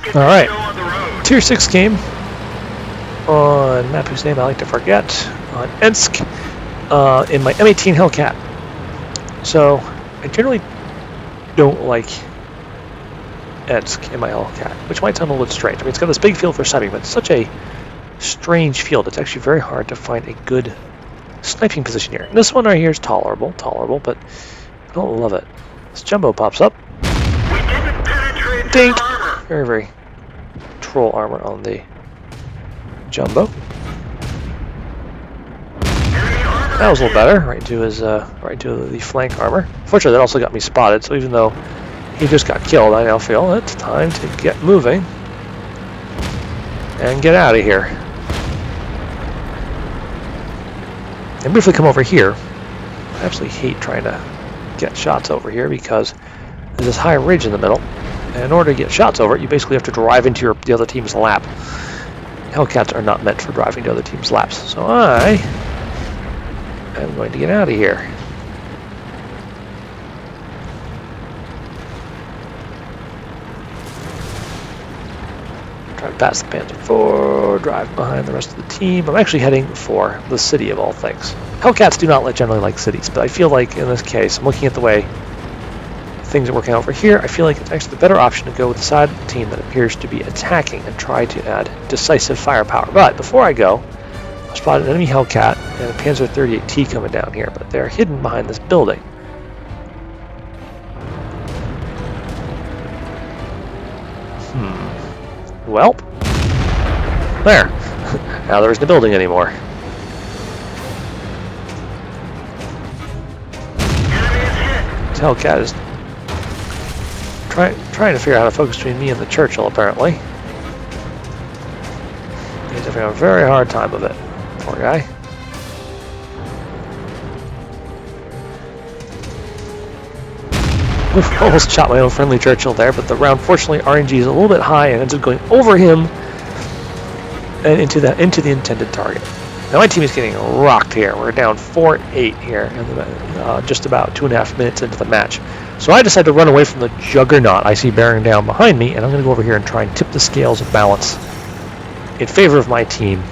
Alright, Tier 6 game on map whose name I like to forget, on Ensk, in my M18 Hellcat. So, I generally don't like Ensk in my Hellcat, which might sound a little bit strange. I mean, it's got this big field for sniping, but it's such a strange field. It's actually very hard to find a good sniping position here. And this one right here is tolerable, but I don't love it. This jumbo pops up. Dink! Very, very troll armor on the jumbo. That was a little better. Right into his, right into the flank armor. Fortunately, that also got me spotted. So even though he just got killed, I now feel it's time to get moving and get out of here. And briefly come over here. I absolutely hate trying to get shots over here because there's this high ridge in the middle. And in order to get shots over it, you basically have to drive into the other team's lap. Hellcats are not meant for driving to other team's laps. So I am going to get out of here. Drive past the Panzer IV, drive behind the rest of the team. I'm actually heading for the city of all things. Hellcats do not generally like cities, but I feel like in this case, I'm looking at the way things are working out over here, I feel like it's actually the better option to go with the side of the team that appears to be attacking and try to add decisive firepower. But before I go, I spotted an enemy Hellcat and a Panzer 38T coming down here, but they're hidden behind this building. Well, there. Now there isn't a building anymore. This Hellcat is trying to figure out how to focus between me and the Churchill, apparently. He's having a very hard time of it. Poor guy. Oof, almost shot my own friendly Churchill there, but the round, fortunately, RNG is a little bit high and ends up going over him and into the intended target. Now my team is getting rocked here. We're down 4-8 here, and just about 2.5 minutes into the match. So I decided to run away from the juggernaut I see bearing down behind me, and I'm going to go over here and try and tip the scales of balance in favor of my team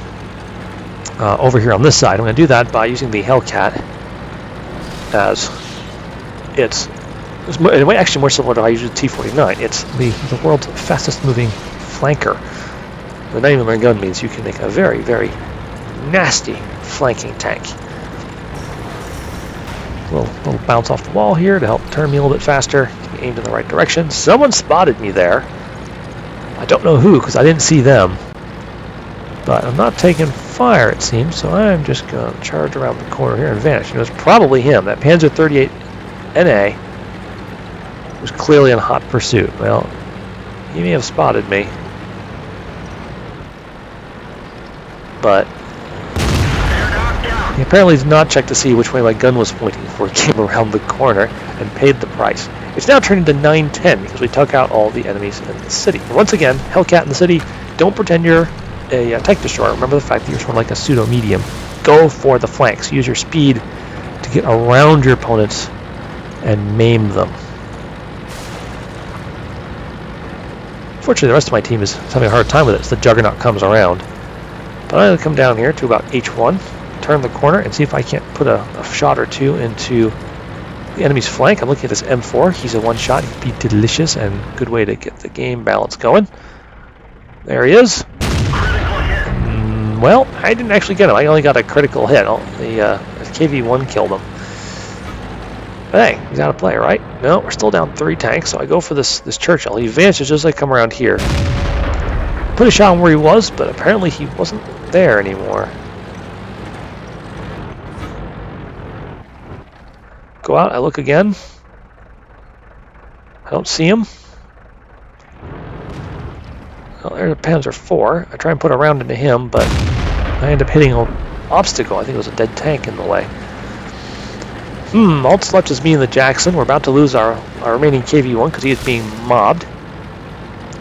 over here on this side. I'm going to do that by using the Hellcat as it's actually more similar to how I use the T-49. It's the world's fastest moving flanker. The name of my gun means you can make a very, very nasty flanking tank. Little bounce off the wall here to help turn me a little bit faster, get me aimed in the right direction. Someone spotted me there. I don't know who because I didn't see them. But I'm not taking fire, it seems, so I'm just going to charge around the corner here and vanish. And it was probably him. That Panzer 38 NA was clearly in hot pursuit. Well, he may have spotted me. But he apparently did not check to see which way my gun was pointing before he came around the corner and paid the price. It's now turned into 9-10 because we took out all the enemies in the city. And once again, Hellcat in the city, don't pretend you're a tank destroyer. Remember the fact that you're sort of like a pseudo-medium. Go for the flanks. Use your speed to get around your opponents and maim them. Fortunately, the rest of my team is having a hard time with it as the juggernaut comes around. But I'm going to come down here to about H1, turn the corner, and see if I can't put a shot or two into the enemy's flank. I'm looking at this M4. He's a one-shot. He'd be delicious and good way to get the game balance going. There he is. Well, I didn't actually get him. I only got a critical hit. The KV-1 killed him. But hey, he's out of play, right? No, we're still down 3 tanks, so I go for this Churchill. He vanishes just as I come around here. Put a shot on where he was, but apparently he wasn't there anymore. Go out, I look again. I don't see him. Well, there's a Panzer IV. I try and put a round into him, but I end up hitting an obstacle. I think it was a dead tank in the way. All that's left is me and the Jackson. We're about to lose our remaining KV-1 because he is being mobbed.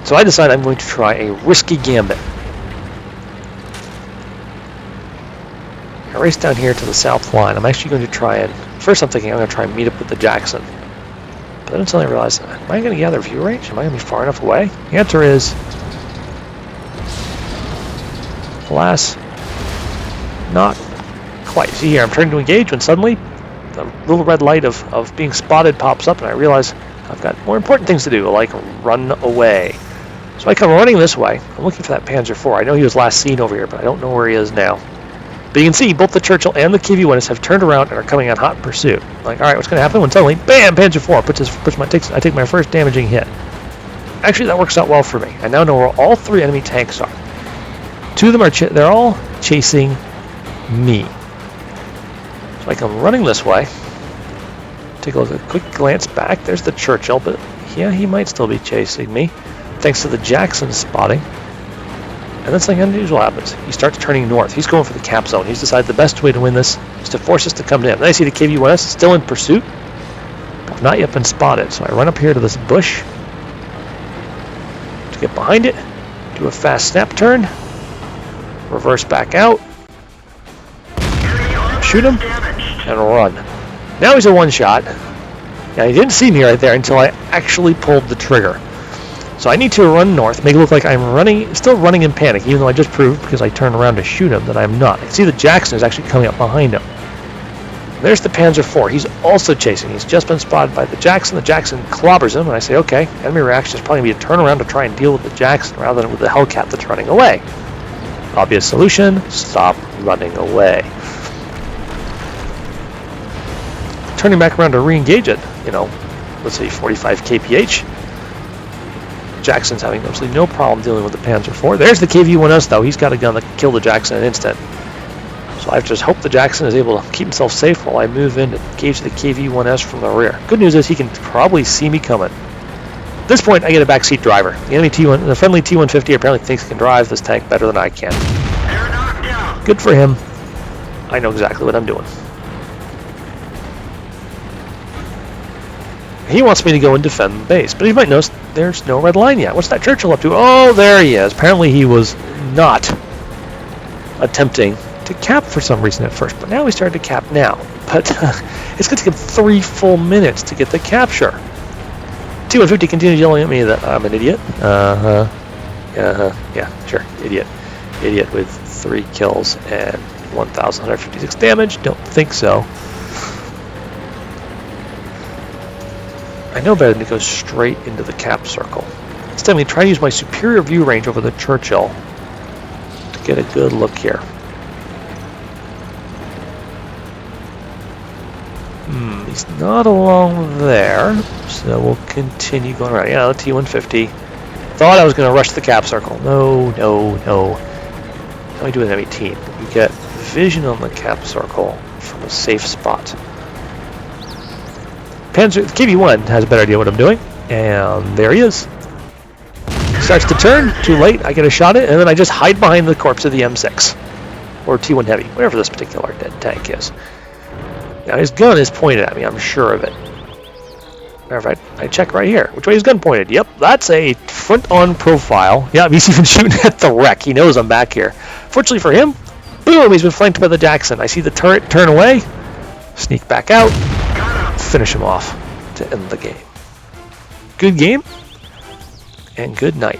So I decide I'm going to try a risky gambit. I race down here to the south line. I'm actually going to try and... First I'm thinking I'm going to try and meet up with the Jackson. But then suddenly I realize, am I going to gather view range? Am I going to be far enough away? The answer is Alas, not quite. See here, I'm turning to engage when suddenly the little red light of being spotted pops up, and I realize I've got more important things to do, like run away. So I come running this way. I'm looking for that Panzer IV. I know he was last seen over here, but I don't know where he is now. But you can see both the Churchill and the KV-1s have turned around and are coming on hot pursuit. Like, all right, what's going to happen when suddenly, bam, Panzer IV I take my first damaging hit. Actually, that works out well for me. I now know where all three enemy tanks are. Two of them they're all chasing me. So I come running this way. Take a quick glance back. There's the Churchill, but yeah, he might still be chasing me, thanks to the Jackson spotting. And then something unusual happens. He starts turning north. He's going for the cap zone. He's decided the best way to win this is to force us to come to him. Then I see the KV-1S still in pursuit, but I've not yet been spotted. So I run up here to this bush to get behind it, do a fast snap turn, reverse back out, shoot him, and run. Now he's a one-shot. Now he didn't see me right there until I actually pulled the trigger. So I need to run north, make it look like I'm still running in panic, even though I just proved, because I turned around to shoot him, that I'm not. I see the Jackson is actually coming up behind him. There's the Panzer IV. He's also chasing. He's just been spotted by the Jackson. The Jackson clobbers him, and I say, okay, enemy reaction is probably going to be a turn around to try and deal with the Jackson rather than with the Hellcat that's running away. Obvious solution, stop running away. Turning back around to re-engage it, let's say 45 kph. Jackson's having absolutely no problem dealing with the Panzer IV. There's the KV-1S though. He's got a gun that can kill the Jackson in an instant. So I just hope the Jackson is able to keep himself safe while I move in to engage the KV-1S from the rear. Good news is he can probably see me coming. At this point, I get a backseat driver. The friendly T-150 apparently thinks he can drive this tank better than I can. Good for him. I know exactly what I'm doing. He wants me to go and defend the base, but you might notice there's no red line yet. What's that Churchill up to? Oh, there he is. Apparently he was not attempting to cap for some reason at first, but now he started to cap now. But it's going to take him 3 full minutes to get the capture. T-150 continues yelling at me that I'm an idiot. Yeah, sure, idiot. Idiot with 3 kills and 1,156 damage. Don't think so. I know better than to go straight into the cap circle. Instead, I'm going to try to use my superior view range over the Churchill to get a good look here. He's not along there, so we'll continue going around. Yeah, the T-150. Thought I was going to rush the cap circle. No. How do I do with an M18? You get vision on the cap circle from a safe spot. The KV-1 has a better idea what I'm doing, and there he is. Starts to turn, too late, I get a shot at it, and then I just hide behind the corpse of the M6, or T1 Heavy, whatever this particular dead tank is. Now his gun is pointed at me, I'm sure of it. Matter of fact, I check right here. Which way is gun pointed? Yep, that's a front-on profile. Yeah, he's even shooting at the wreck. He knows I'm back here. Fortunately for him, boom, he's been flanked by the Jackson. I see the turret turn away, sneak back out, finish him off to end the game. Good game, and good night.